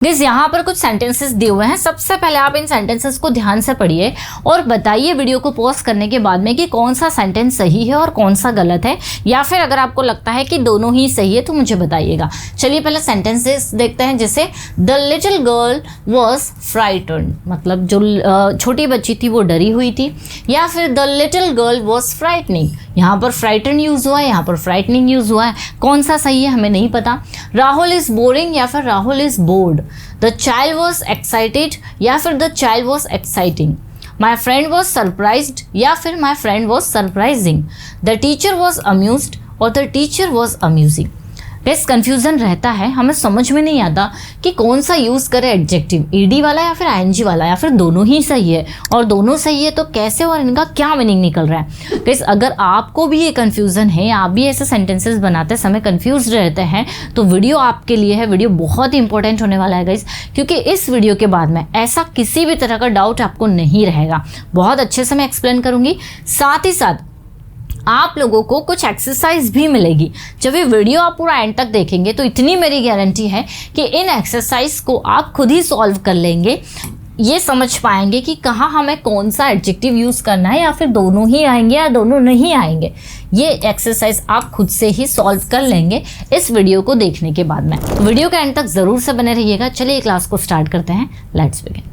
Guys यहाँ पर कुछ सेंटेंसेस दिए हुए हैं। सबसे पहले आप इन सेंटेंसेस को ध्यान से पढ़िए और बताइए वीडियो को पॉज करने के बाद में कि कौन सा सेंटेंस सही है और कौन सा गलत है, या फिर अगर आपको लगता है कि दोनों ही सही है तो मुझे बताइएगा। चलिए पहले सेंटेंसेस देखते हैं। जैसे the little girl was frightened, मतलब जो छोटी बच्ची थी वो डरी हुई थी, या फिर the little girl was frightening, यहाँ पर फ्राइटन यूज हुआ है, यहाँ पर फ्राइटनिंग यूज हुआ है। कौन सा सही है हमें नहीं पता। राहुल इज बोरिंग या फिर Rahul is bored. The child was excited या फिर the child was exciting. My friend was surprised या फिर my friend was surprising. The teacher was amused और the teacher was amusing. Guys confusion रहता है, हमें समझ में नहीं आता कि कौन सा यूज़ करें एडजेक्टिव, ईडी वाला या फिर आईएनजी वाला, या फिर दोनों ही सही है, और दोनों सही है तो कैसे और इनका क्या मीनिंग निकल रहा है। गाइस अगर आपको भी ये कंफ्यूजन है, आप भी ऐसे सेंटेंसेस बनाते समय कंफ्यूज रहते हैं, तो वीडियो आपके लिए है। वीडियो बहुत ही इंपॉर्टेंट होने वाला है गाइस, क्योंकि इस वीडियो के बाद में ऐसा किसी भी तरह का डाउट आपको नहीं रहेगा। बहुत अच्छे से मैं एक्सप्लेन करूँगी, साथ ही साथ आप लोगों को कुछ एक्सरसाइज भी मिलेगी। जब ये वीडियो आप पूरा एंड तक देखेंगे तो इतनी मेरी गारंटी है कि इन एक्सरसाइज को आप खुद ही सॉल्व कर लेंगे, ये समझ पाएंगे कि कहाँ हमें कौन सा एडजेक्टिव यूज़ करना है, या फिर दोनों ही आएंगे या दोनों नहीं आएंगे। ये एक्सरसाइज आप खुद से ही सॉल्व कर लेंगे इस वीडियो को देखने के बाद में। वीडियो के एंड तक ज़रूर से बने रहिएगा। चलिए क्लास को स्टार्ट करते हैं, लेट्स बिगिन।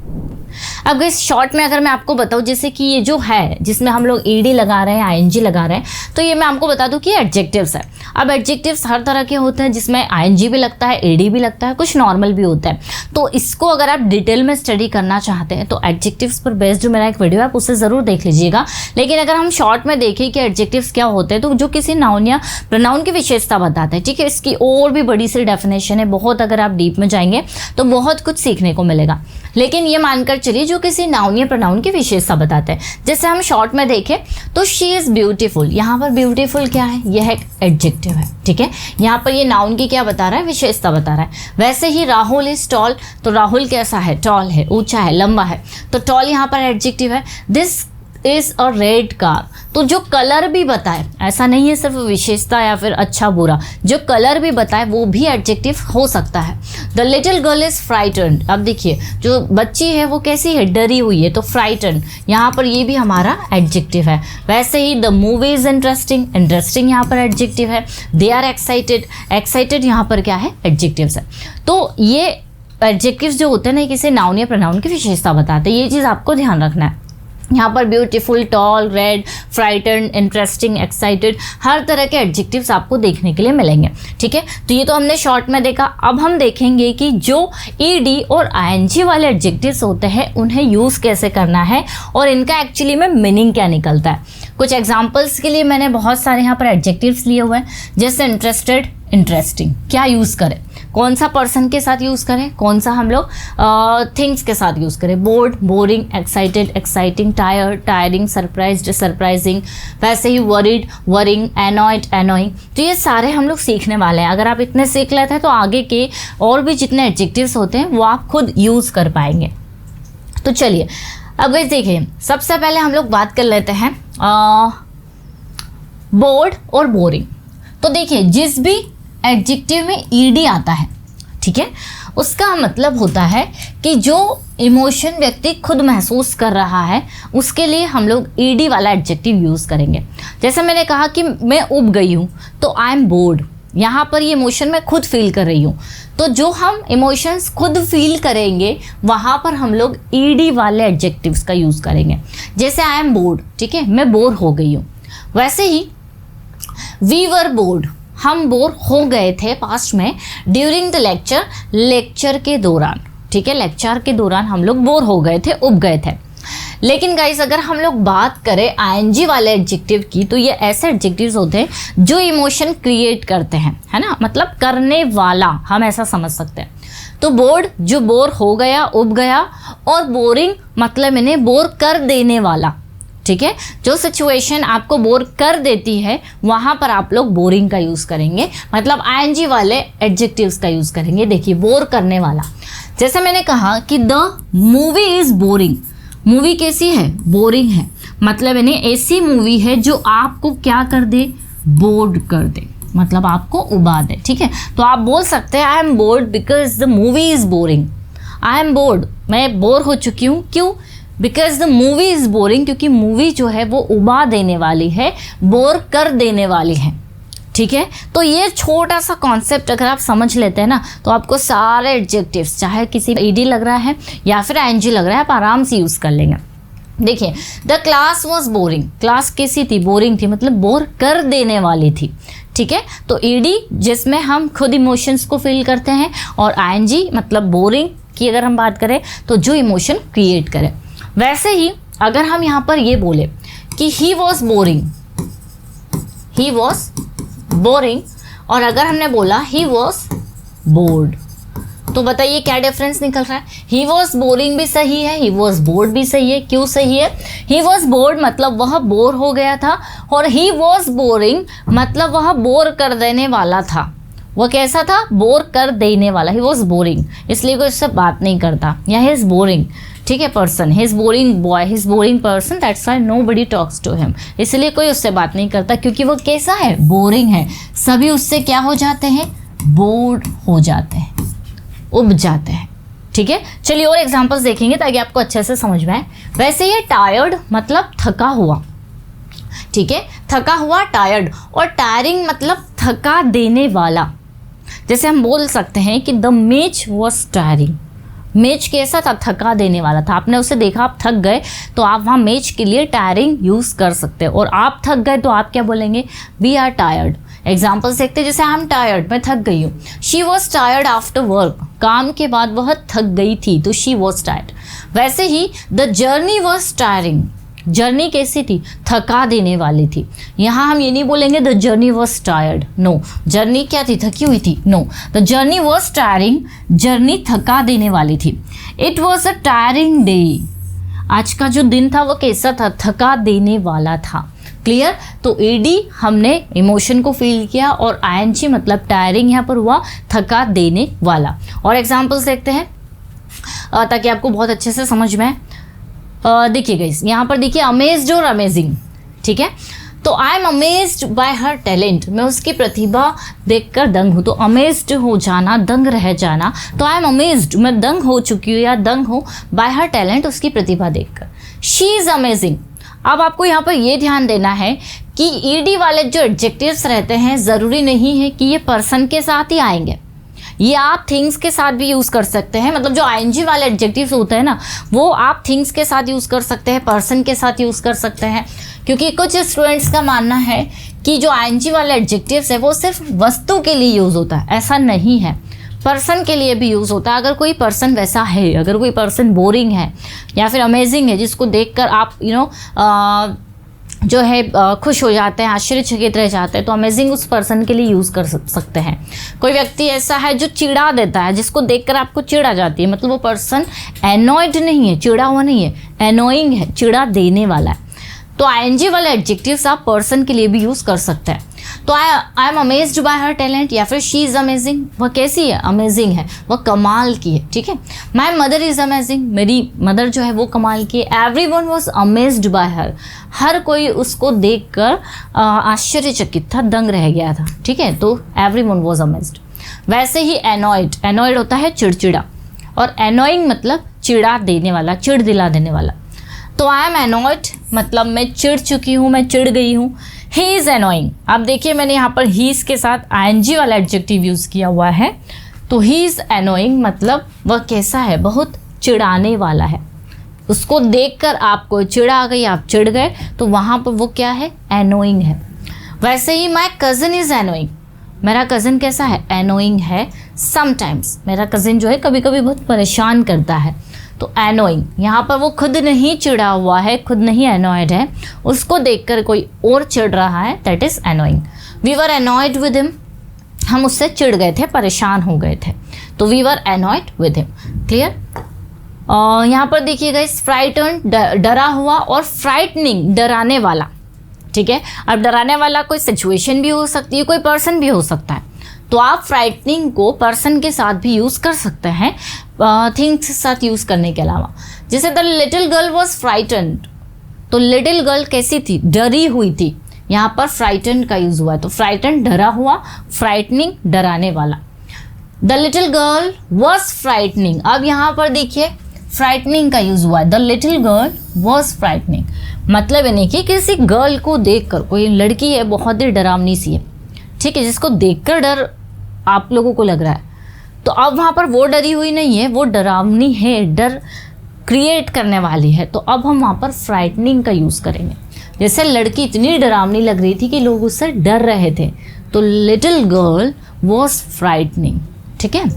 अब इस शॉर्ट में अगर मैं आपको बताऊं, जैसे कि ये जो है जिसमें हम लोग ईडी लगा रहे हैं, आईएनजी लगा रहे हैं, तो ये मैं आपको बता दूं कि एडजेक्टिव्स है। अब एडजेक्टिव्स हर तरह के होते हैं, जिसमें आईएनजी भी लगता है, ईडी भी लगता है, कुछ नॉर्मल भी होता है। तो इसको अगर आप डिटेल में स्टडी करना चाहते हैं तो एडजेक्टिव्स पर बेस्ड जो मेरा एक वीडियो है आप उसे ज़रूर देख लीजिएगा। लेकिन अगर हम शॉर्ट में देखें कि एडजेक्टिव्स क्या होते हैं, तो जो किसी नाउन या प्रोनाउन की विशेषता बताते हैं, ठीक है। इसकी और भी बड़ी सी डेफिनेशन है, बहुत अगर आप डीप में जाएंगे तो बहुत कुछ सीखने को मिलेगा। लेकिन ये मानकर चलिए जो किसी नाउन या प्रोनाउन की विशेषता बताते हैं। जैसे हम शॉर्ट में देखें तो शी इज़ ब्यूटीफुल, यहाँ पर ब्यूटीफुल क्या है, यह एक एडजेक्टिव है, ठीक है। यहाँ पर ये नाउन की क्या बता रहा है, विशेषता बता रहा है। वैसे ही राहुल इज टॉल, तो राहुल कैसा है, टॉल है, ऊंचा है, लंबा है, तो टॉल यहाँ पर एडजेक्टिव है। This is a red car, तो जो कलर भी बताए, ऐसा नहीं है सिर्फ विशेषता या फिर अच्छा बुरा, जो कलर भी बताए वो भी एडजेक्टिव हो सकता है। The little girl is frightened, अब देखिए जो बच्ची है वो कैसी है, डरी हुई है, तो फ्राइटन्ड यहाँ पर ये भी हमारा एडजेक्टिव है। वैसे ही the movie is interesting, interesting यहाँ पर एडजेक्टिव है। दे आर एक्साइटेड, एक्साइटेड यहाँ पर क्या है, एडजेक्टिव्स है। तो ये एडजेक्टिव्स जो होते हैं ना, किसी नाउन या प्रोनाउन की विशेषता बताते हैं, ये चीज़ आपको ध्यान रखना है। यहाँ पर beautiful, tall, red, frightened, interesting, excited, हर तरह के एडजेक्टिव्स आपको देखने के लिए मिलेंगे, ठीक है। तो ये तो हमने शॉर्ट में देखा। अब हम देखेंगे कि जो ईडी और आईएनजी वाले एडजेक्टिव्स होते हैं उन्हें यूज़ कैसे करना है और इनका एक्चुअली में मीनिंग क्या निकलता है। कुछ एग्जाम्पल्स के लिए मैंने बहुत सारे यहाँ पर एडजेक्टिव्स लिए हुए हैं। जैसे इंटरेस्टेड, इंटरेस्टिंग, क्या यूज़ करें, कौन सा पर्सन के साथ यूज़ करें, कौन सा हम लोग थिंग्स के साथ यूज़ करें। Board, boring, excited, exciting, tired, tiring, surprised, surprising. वैसे ही वरीड, वरिंग, एनॉयड, एनोइंग। तो ये सारे हम लोग सीखने वाले हैं। अगर आप इतने सीख लेते हैं तो आगे के और भी जितने एडजेक्टिव्स होते हैं वो आप खुद यूज़ कर पाएंगे। तो चलिए अब गाइस देखिए, सबसे पहले हम लोग बात कर लेते हैं बोर्ड और बोरिंग। तो देखिए जिस भी एडजेक्टिव में ईडी आता है, ठीक है, उसका मतलब होता है कि जो इमोशन व्यक्ति खुद महसूस कर रहा है उसके लिए हम लोग ईडी वाला एडजेक्टिव यूज़ करेंगे। जैसे मैंने कहा कि मैं उब गई हूँ, तो आई एम बोर्ड, यहाँ पर ये इमोशन मैं खुद फील कर रही हूँ। तो जो हम इमोशंस खुद फील करेंगे वहाँ पर हम लोग ईडी वाले एडजेक्टिव्स का यूज़ करेंगे। जैसे आई एम बोर्ड, ठीक है, मैं बोर हो गई हूँ। वैसे ही वी वर बोर्ड, हम बोर हो गए थे पास्ट में, ड्यूरिंग द लेक्चर, लेक्चर के दौरान, ठीक है, लेक्चर के दौरान हम लोग बोर हो गए थे, उब गए थे। लेकिन गाइस अगर हम लोग बात करें आईएनजी वाले एडजेक्टिव की, तो ये ऐसे एडजेक्टिव्स होते हैं जो इमोशन क्रिएट करते हैं, है ना, मतलब करने वाला, हम ऐसा समझ सकते हैं। तो बोर्ड जो बोर हो गया, उब गया, और बोरिंग मतलब इन्हें बोर कर देने वाला, ठीक है। जो सिचुएशन आपको बोर कर देती है वहाँ पर आप लोग बोरिंग का यूज़ करेंगे, मतलब आईएनजी वाले एडजेक्टिव्स का यूज़ करेंगे। देखिए बोर करने वाला, जैसे मैंने कहा कि the movie is boring, movie कैसी है, बोरिंग है, मतलब इन्हें ऐसी मूवी है जो आपको क्या कर दे, बोर्ड कर दे, मतलब आपको उबा दे, ठीक है। तो आप बोल सकते हैं I am board because the movie is boring, I am board, मैं बोर हो चुकी हूँ। क्यों? Because the movie is boring, क्योंकि मूवी जो है वो उबा देने वाली है, बोर कर देने वाली है। ठीक है, तो ये छोटा सा कॉन्सेप्ट अगर आप समझ लेते हैं ना, तो आपको सारे एडजेक्टिव्स, चाहे किसी ईडी लग रहा है या फिर आईएनजी लग रहा है, आप आराम से यूज़ कर लेंगे। देखिए, the class was boring, class कैसी थी? बोरिंग थी, मतलब बोर कर देने वाली थी। ठीक है, तो ईडी जिसमें हम खुद इमोशंस को फील करते हैं, और आईएनजी मतलब बोरिंग की अगर हम बात करें तो जो इमोशन क्रिएट करे। वैसे ही अगर हम यहाँ पर ये बोले कि he was boring, he was boring, और अगर हमने बोला ही वॉज बोर्ड, तो बताइए क्या डिफरेंस निकल रहा है? ही वॉज बोरिंग भी सही है, ही वॉज बोर्ड भी सही है। क्यों सही है? ही वॉज बोर्ड मतलब वह बोर हो गया था, और ही वॉज बोरिंग मतलब वह बोर कर देने वाला था। वह कैसा था? बोर कर देने वाला। ही वॉज बोरिंग, इसलिए कोई उससे बात नहीं करता, या ही इज बोरिंग, ठीक है, person, he is boring boy, he is boring person, that's why nobody talks to him, इसलिए कोई उससे बात नहीं करता, क्योंकि वो कैसा है? बोरिंग है। सभी उससे क्या हो जाते हैं? बोर्ड हो जाते हैं, उब जाते हैं। ठीक है, चलिए और एग्जांपल्स देखेंगे ताकि आपको अच्छे से समझ में आए। वैसे ये टायर्ड मतलब थका हुआ, ठीक है, थका हुआ टायर्ड, और टायरिंग मतलब थका देने वाला। जैसे हम बोल सकते हैं कि the match was tiring, match कैसा था? थका देने वाला था। आपने उसे देखा, आप थक गए, तो आप वहाँ मैच के लिए टायरिंग यूज़ कर सकते हो। और आप थक गए तो आप क्या बोलेंगे? We are tired. एग्जाम्पल्स देखते हैं, जैसे आई एम टायर्ड, मैं थक गई हूँ। She was tired after work, काम के बाद वह थक गई थी, तो शी वॉज टायर्ड। वैसे ही the journey was tiring, journey कैसी थी? थका देने वाली थी। यहाँ हम ये नहीं बोलेंगे the journey was tired, no, journey क्या थी? थकी हुई थी, no, the journey was tiring, journey थका देने वाली थी। It was a tiring day, आज का जो दिन था वो कैसा था? थका देने वाला था। क्लियर? तो ईडी हमने इमोशन को फील किया, और आईएनजी मतलब टायरिंग यहाँ पर हुआ, थका देने वाला। और एग्जाम्पल्स देखते हैं ताकि आपको बहुत अच्छे से समझ में आए। देखिए गाइस, यहाँ पर देखिए अमेज्ड और अमेजिंग, ठीक है, तो I am amazed by her talent, मैं उसकी प्रतिभा देखकर दंग हूँ। तो अमेज्ड हो जाना, दंग रह जाना, तो आई एम अमेज्ड, मैं दंग हो चुकी हूँ या दंग हूँ, बाय हर टैलेंट, उसकी प्रतिभा देखकर। She is amazing. अब आपको यहाँ पर ये ध्यान देना है कि ईडी वाले जो एडजेक्टिव्स रहते हैं, ज़रूरी नहीं है कि ये पर्सन के साथ ही आएंगे, ये आप थिंग्स के साथ भी यूज़ कर सकते हैं। मतलब जो आईएनजी वाले एडजेक्टिव्स होते हैं ना, वो आप थिंग्स के साथ यूज़ कर सकते हैं, पर्सन के साथ यूज़ कर सकते हैं। क्योंकि कुछ स्टूडेंट्स का मानना है कि जो आईएनजी वाले एडजेक्टिव्स है वो सिर्फ वस्तु के लिए यूज़ होता है, ऐसा नहीं है, पर्सन के लिए भी यूज़ होता है। अगर कोई पर्सन वैसा है, अगर कोई पर्सन बोरिंग है या फिर अमेजिंग है, जिसको देखकर आप जो है खुश हो जाते हैं, आश्चर्यचकित रह जाते हैं, तो अमेजिंग उस पर्सन के लिए यूज़ कर सकते हैं। कोई व्यक्ति ऐसा है जो चिढ़ा देता है, जिसको देखकर आपको चिढ़ आ जाती है, मतलब वो पर्सन एनॉयड नहीं है, चिढ़ा हुआ नहीं है, एनोइंग है, चिढ़ा देने वाला है। तो आईएनजी वाले एडजेक्टिव्स आप पर्सन के लिए भी यूज़ कर सकते हैं। तो I am amazed by her talent, या फिर शी इज़ अमेजिंग, वह कैसी है? अमेजिंग है, वह कमाल की है। ठीक है, माई मदर इज़ अमेजिंग, मेरी मदर जो है वो कमाल की है। Everyone was amazed by her, हर कोई उसको देखकर आश्चर्यचकित था, दंग रह गया था। ठीक है, तो एवरीवन वाज अमेज्ड। वैसे ही एनॉयड, एनॉयड होता है चिड़चिड़ा, और एनोइंग मतलब चिढ़ा देने वाला, चिढ़ दिला देने वाला। तो आई एम एनॉयड मतलब मैं चिढ़ चुकी हूँ, मैं चिढ़ गई हूँ। ही इज़ एनोइंग, अब देखिए मैंने यहाँ पर ही के साथ आईएनजी वाला एडजेक्टिव यूज़ किया हुआ है, तो ही इज़ एनोइंग मतलब वह कैसा है? बहुत चिढ़ाने वाला है। उसको देखकर आपको चिढ़ आ गई, आप चिढ़ गए, तो वहाँ पर वो क्या है? एनोइंग है। वैसे ही माई कज़न इज़ एनोइंग, मेरा कज़न कैसा है? एनोइंग है। समटाइम्स मेरा कज़न जो है कभी कभी बहुत परेशान करता है, तो एनोइंग, यहाँ पर वो खुद नहीं चिढ़ा हुआ है, खुद नहीं एनॉयड है, उसको देखकर कोई और चिढ़ रहा है, that is annoying. We were annoyed with him, हम उससे चिढ़ गए थे, परेशान हो गए थे, तो we were annoyed with him. Clear? यहाँ पर देखिएगा, इस फ्राइटन डरा हुआ, और फ्राइटनिंग डराने वाला। ठीक है, अब डराने वाला कोई सिचुएशन भी हो सकती है, कोई पर्सन भी हो सकता है, तो आप फ्राइटनिंग को पर्सन के साथ भी यूज़ कर सकते हैं, थिंग्स के साथ यूज़ करने के अलावा। जैसे the little girl was frightened, तो लिटिल गर्ल कैसी थी? डरी हुई थी, यहाँ पर फ्राइटन्ड का यूज़ हुआ है, तो फ्राइटन्ड डरा हुआ, फ्राइटनिंग डराने वाला। The little girl was frightening. अब यहाँ पर देखिए फ्राइटनिंग का यूज हुआ है। The little girl was frightening मतलब यानी कि किसी गर्ल को देखकर, कोई लड़की है बहुत ही डरावनी सी है, ठीक है, जिसको देखकर डर आप लोगों को लग रहा है, तो अब वहाँ पर वो डरी हुई नहीं है, वो डरावनी है, डर क्रिएट करने वाली है, तो अब हम वहाँ पर फ्राइटनिंग का यूज़ करेंगे। जैसे लड़की इतनी डरावनी लग रही थी कि लोग उससे डर रहे थे, तो लिटिल गर्ल वॉज फ्राइटनिंग, ठीक है।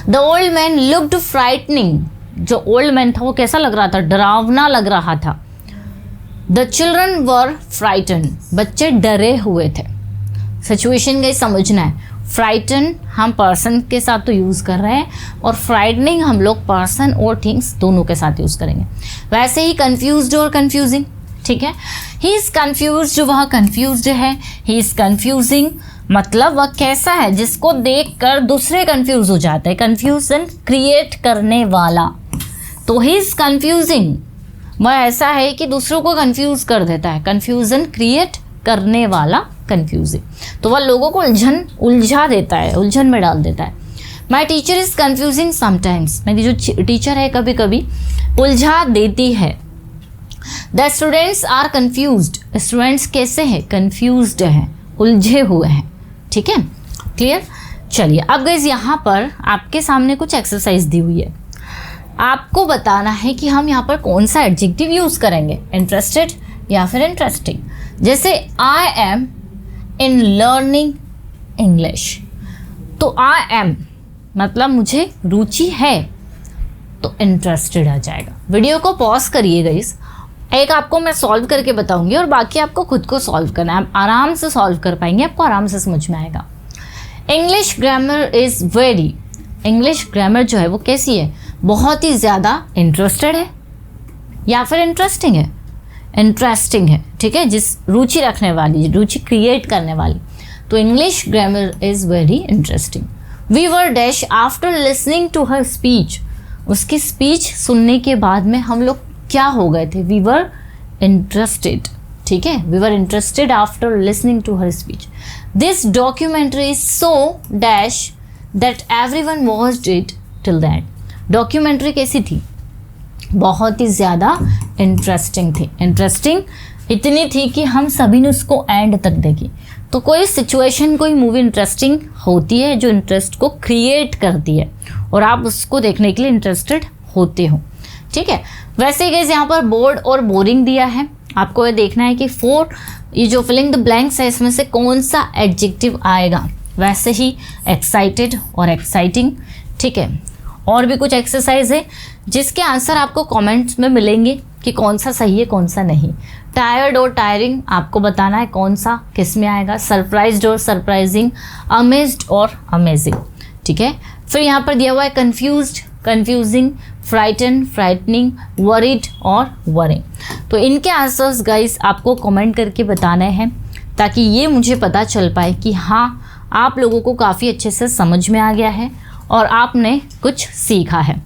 The old man looked frightening, जो ओल्ड मैन था वो कैसा लग रहा था, डरावना लग रहा था। द चिल्ड्रन वर फ्राइटन, बच्चे डरे हुए थे। सिचुएशन का समझना है, फ्राइटन हम पर्सन के साथ तो यूज़ कर रहे हैं और फ्राइटनिंग हम लोग पर्सन और थिंग्स दोनों के साथ यूज़ करेंगे। वैसे ही कंफ्यूज्ड और कंफ्यूजिंग, ठीक है। ही इज़ कन्फ्यूज्ड, वह कन्फ्यूज्ड है। ही इज़ कन्फ्यूजिंग मतलब वह कैसा है, जिसको देखकर दूसरे कंफ्यूज हो जाते हैं, कंफ्यूजन क्रिएट करने वाला। तो ही इज़ कन्फ्यूजिंग, वह ऐसा है कि दूसरों को कंफ्यूज कर देता है, कंफ्यूजन क्रिएट करने वाला कंफ्यूजिंग, तो वह लोगों को उलझा देता है, उलझन में डाल देता है। My teacher is confusing sometimes, मेरी जो टीचर है कभी कभी उलझा देती है। The students are confused, students कैसे हैं, कन्फ्यूज्ड हैं, उलझे हुए हैं, ठीक है, क्लियर। चलिए अब गाइस यहाँ पर आपके सामने कुछ एक्सरसाइज दी हुई है, आपको बताना है कि हम यहाँ पर कौन सा एडजेक्टिव यूज़ करेंगे, इंटरेस्टेड या फिर इंटरेस्टिंग। जैसे I am in learning English, तो आई एम मतलब मुझे रुचि है, तो इंटरेस्टेड आ जाएगा। वीडियो को पॉज करिए गाइस, एक आपको मैं सॉल्व करके बताऊंगी और बाकी आपको खुद को सॉल्व करना है, आप आराम से सॉल्व कर पाएंगे, आपको आराम से समझ में आएगा। English grammar is very, English grammar जो है वो कैसी है, बहुत ही ज़्यादा इंटरेस्टेड है या फिर इंटरेस्टिंग है, इंटरेस्टिंग है, ठीक है, जिस रुचि रखने वाली, रुचि क्रिएट करने वाली। तो English grammar is very interesting. We were dash after listening to her speech, उसकी स्पीच सुनने के बाद में हम लोग क्या हो गए थे, वी वर इंटरेस्टेड, ठीक है, we were interested after listening to her speech. This documentary is so dash that everyone watched it till that, documentary कैसी थी, बहुत ही ज़्यादा इंटरेस्टिंग थी, इंटरेस्टिंग इतनी थी कि हम सभी ने उसको एंड तक देखी। तो कोई सिचुएशन, कोई मूवी इंटरेस्टिंग होती है जो इंटरेस्ट को क्रिएट करती है और आप उसको देखने के लिए इंटरेस्टेड होते हो, ठीक है। वैसे ही गाइस यहाँ पर बोर्ड और बोरिंग दिया है, आपको ये देखना है कि ये जो फिलिंग द ब्लैंक्स है इसमें से कौन सा एडजेक्टिव आएगा। वैसे ही एक्साइटेड और एक्साइटिंग, ठीक है। और भी कुछ एक्सरसाइज है जिसके आंसर आपको कमेंट्स में मिलेंगे कि कौन सा सही है कौन सा नहीं। टायर्ड और टायरिंग आपको बताना है कौन सा किस में आएगा। सरप्राइज्ड और सरप्राइजिंग, अमेज्ड और अमेजिंग, ठीक है। फिर यहाँ पर दिया हुआ है confused, confusing, frighten, frightening, worried और वरिंग। तो इनके आंसर्स गाइस आपको कमेंट करके बताने हैं ताकि ये मुझे पता चल पाए कि हाँ आप लोगों को काफ़ी अच्छे से समझ में आ गया है और आपने कुछ सीखा है।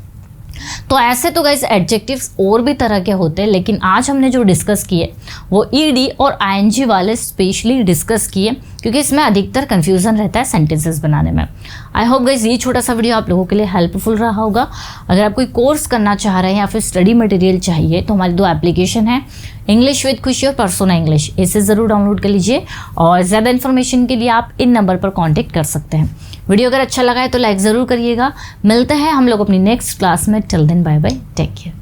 तो ऐसे तो गाइस एडजेक्टिव्स और भी तरह के होते हैं, लेकिन आज हमने जो डिस्कस किए वो ईडी और आईएनजी वाले स्पेशली डिस्कस किए क्योंकि इसमें अधिकतर कंफ्यूजन रहता है सेंटेंसेस बनाने में। आई होप गाइस ये छोटा सा वीडियो आप लोगों के लिए हेल्पफुल रहा होगा। अगर आप कोई कोर्स करना चाह रहे हैं या फिर स्टडी मटेरियल चाहिए तो हमारी 2 एप्लीकेशन है, इंग्लिश विद खुशी और पर्सोना इंग्लिश, इसे ज़रूर डाउनलोड कर लीजिए और ज़्यादा इन्फॉर्मेशन के लिए आप इन नंबर पर कॉन्टेक्ट कर सकते हैं। वीडियो अगर अच्छा लगा है तो लाइक ज़रूर करिएगा। मिलते हैं हम लोग अपनी नेक्स्ट क्लास में। Till then bye bye, take care.